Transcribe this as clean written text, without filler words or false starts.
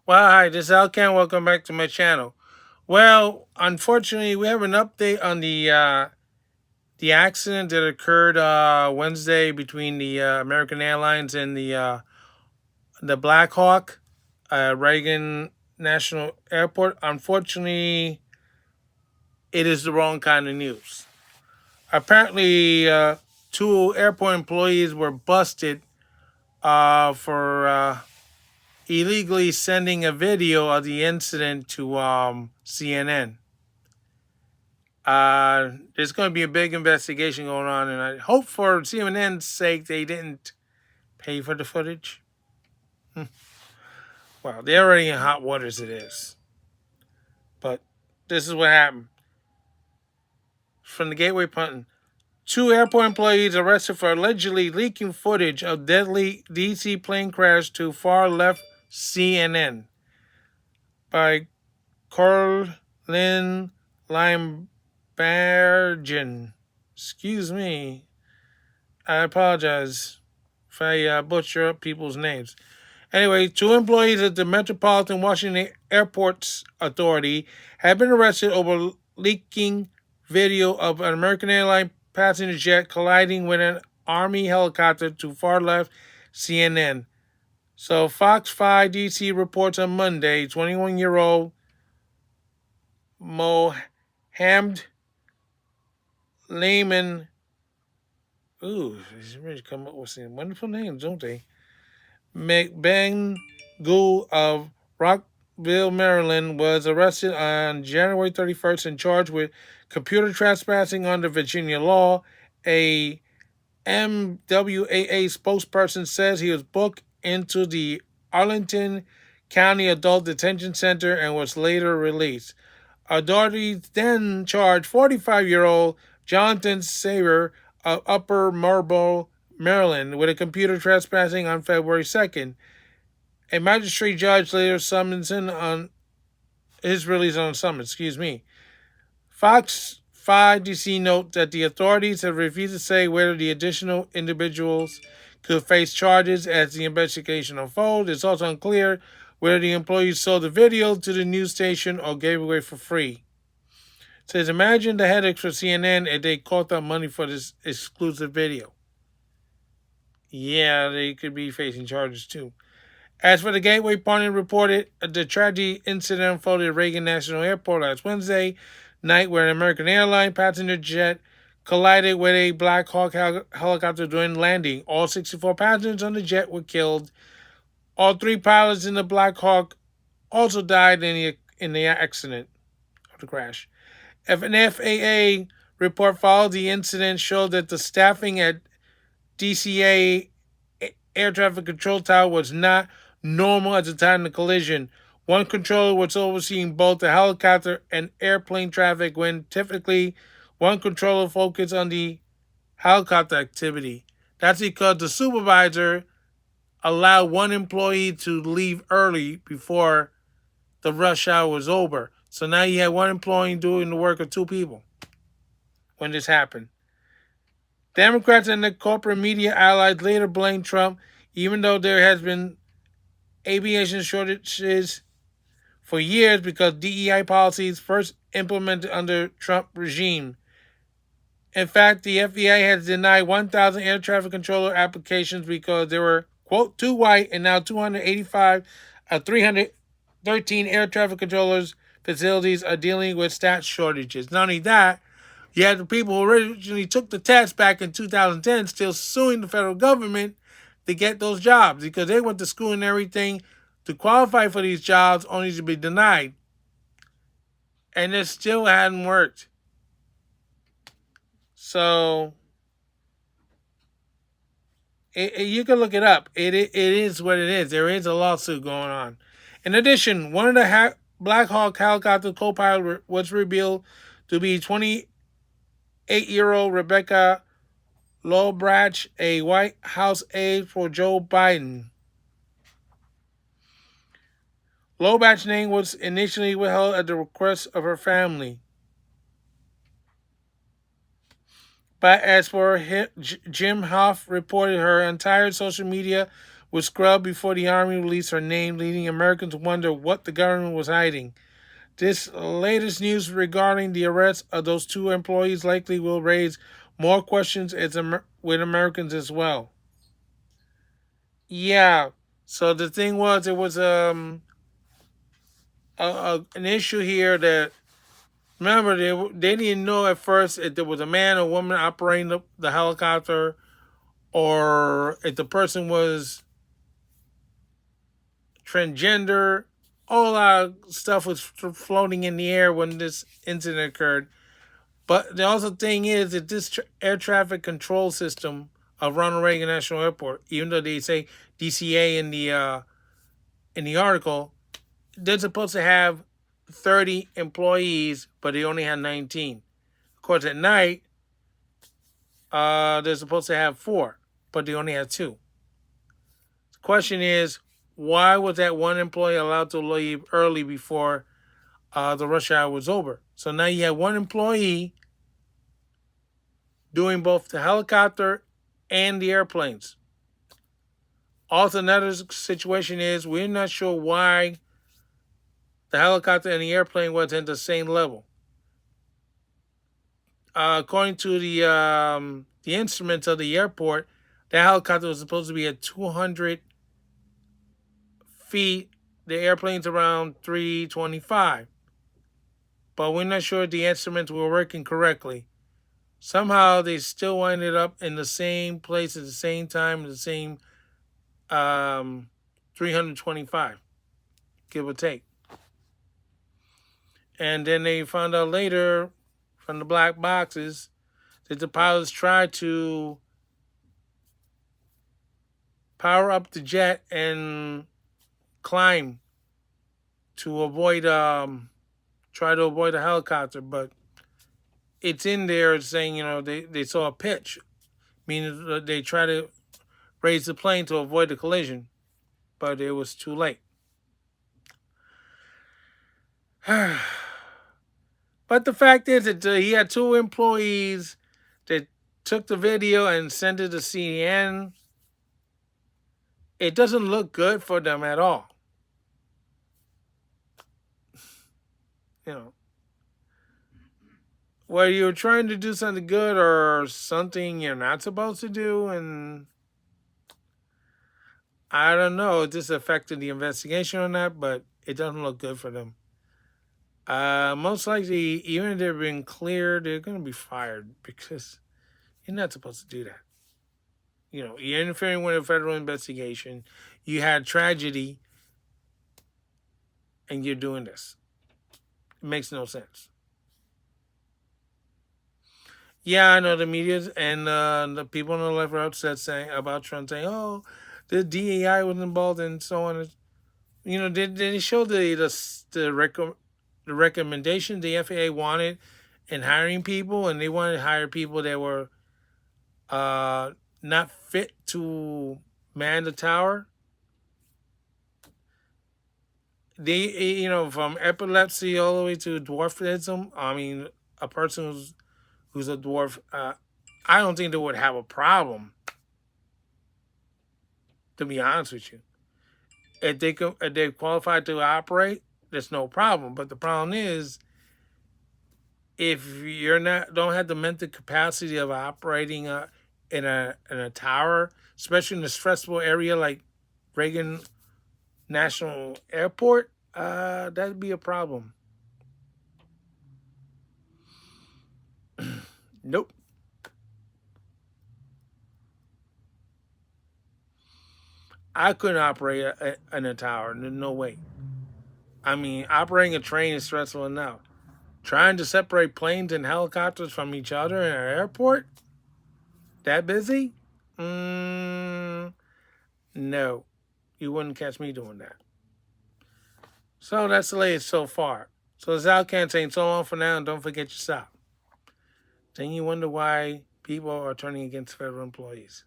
Well, hi, this is Alcan. Welcome back to my channel. Well, unfortunately, we have an update on the accident that occurred Wednesday between the American Airlines and the Black Hawk, Reagan National Airport. Unfortunately, it is the wrong kind of news. Apparently, two airport employees were busted for illegally sending a video of the incident to CNN. There's going to be a big investigation going on, and I hope for CNN's sake they didn't pay for the footage. Well, they're already in hot water as it is. But this is what happened. From the Gateway Punton, two airport employees arrested for allegedly leaking footage of deadly DC plane crash to far left CNN by Corlin Limebergen. Excuse me. I apologize if I butcher up people's names. Anyway, two employees at the Metropolitan Washington Airports Authority have been arrested over leaking video of an American airline passenger jet colliding with an Army helicopter to far left CNN. So Fox 5 DC reports on Monday, 21-year-old Mohammed Lehman. Ooh, he's really come up with some wonderful names, don't they? McBain Gould of Rockville, Maryland, was arrested on January 31st and charged with computer trespassing under Virginia law. A MWAA spokesperson says he was booked into the Arlington County Adult Detention Center and was later released. Authorities then charged 45-year-old Jonathan Saber of Upper Marlboro, Maryland, with a computer trespassing on February 2nd. A magistrate judge later summoned him on his release on summons. Fox 5 DC notes that the authorities have refused to say whether the additional individuals could face charges as the investigation unfolds. It's also unclear whether the employees sold the video to the news station or gave it away for free. It says, imagine the headaches for CNN if they caught up money for this exclusive video. Yeah, they could be facing charges too. As for the Gateway Punton reported, the tragic incident unfolded at Reagan National Airport last Wednesday night where an American airline passenger jet collided with a Black Hawk helicopter during landing. All 64 passengers on the jet were killed. All three pilots in the Black Hawk also died in the accident of the crash. If an FAA report followed the incident showed that the staffing at DCA air traffic control tower was not normal at the time of the collision. One controller was overseeing both the helicopter and airplane traffic when typically one controller focused on the helicopter activity. That's because the supervisor allowed one employee to leave early before the rush hour was over. So now you had one employee doing the work of two people when this happened. Democrats and the corporate media allies later blamed Trump, even though there has been aviation shortages for years because DEI policies first implemented under Trump regime. In fact, the FBI has denied 1,000 air traffic controller applications because there were, quote, too white, and now 285 of 313 air traffic controllers facilities are dealing with staff shortages. Not only that, you had the people who originally took the test back in 2010 still suing the federal government to get those jobs because they went to school and everything to qualify for these jobs only to be denied. And it still hadn't worked. So you can look it up. It is what it is. There is a lawsuit going on. In addition, one of the Black Hawk helicopter co-pilot was revealed to be 28-year-old Rebecca Lowbratch, a White House aide for Joe Biden. Lowbratch's name was initially withheld at the request of her family. But as for Jim Hoff reported, her entire social media was scrubbed before the Army released her name, leading Americans to wonder what the government was hiding. This latest news regarding the arrest of those two employees likely will raise more questions with Americans as well. Yeah. So the thing was, it was an issue here that, remember, they didn't know at first if there was a man or woman operating the helicopter, or if the person was transgender. All our stuff was floating in the air when this incident occurred. But the also thing is that this air traffic control system of Ronald Reagan National Airport, even though they say DCA in the article, they're supposed to have 30 employees, but they only had 19. Of course, at night, they're supposed to have 4, but they only had 2. The question is, why was that one employee allowed to leave early before the rush hour was over? So now you have one employee doing both the helicopter and the airplanes. Also, another situation is we're not sure why the helicopter and the airplane was at the same level. According to the instruments of the airport, the helicopter was supposed to be at 200 feet. The airplane's around 325. But we're not sure if the instruments were working correctly. Somehow they still winded up in the same place at the same time, the same 325, give or take. And then they found out later from the black boxes that the pilots tried to power up the jet and climb to avoid, try to avoid a helicopter, but it's in there saying, they saw a pitch, meaning that they try to raise the plane to avoid the collision, but it was too late. But the fact is that he had 2 employees that took the video and sent it to CNN. It doesn't look good for them at all. Whether you're trying to do something good or something you're not supposed to do, and I don't know if this affected the investigation or not, but it doesn't look good for them. Most likely, even if they've been cleared, they're going to be fired because you're not supposed to do that. You're interfering with a federal investigation. You had tragedy, and you're doing this. It makes no sense. Yeah, I know the media and the people on the left were upset about Trump saying, "Oh, the DEI was involved," and so on. Did they show the recommendation the FAA wanted in hiring people, and they wanted to hire people that were not fit to man the tower? They, from epilepsy all the way to dwarfism. I mean, a person who's a dwarf, I don't think they would have a problem, to be honest with you. If they're qualified to operate, there's no problem. But the problem is, if you're don't have the mental capacity of operating in a tower, especially in a stressful area like Reagan National Airport, that'd be a problem. Nope. I couldn't operate in a tower. No way. I mean, operating a train is stressful enough. Trying to separate planes and helicopters from each other in an airport? That busy? No. You wouldn't catch me doing that. So that's the latest so far. So the Zalcan saying so long for now and don't forget your stop. Then you wonder why people are turning against federal employees.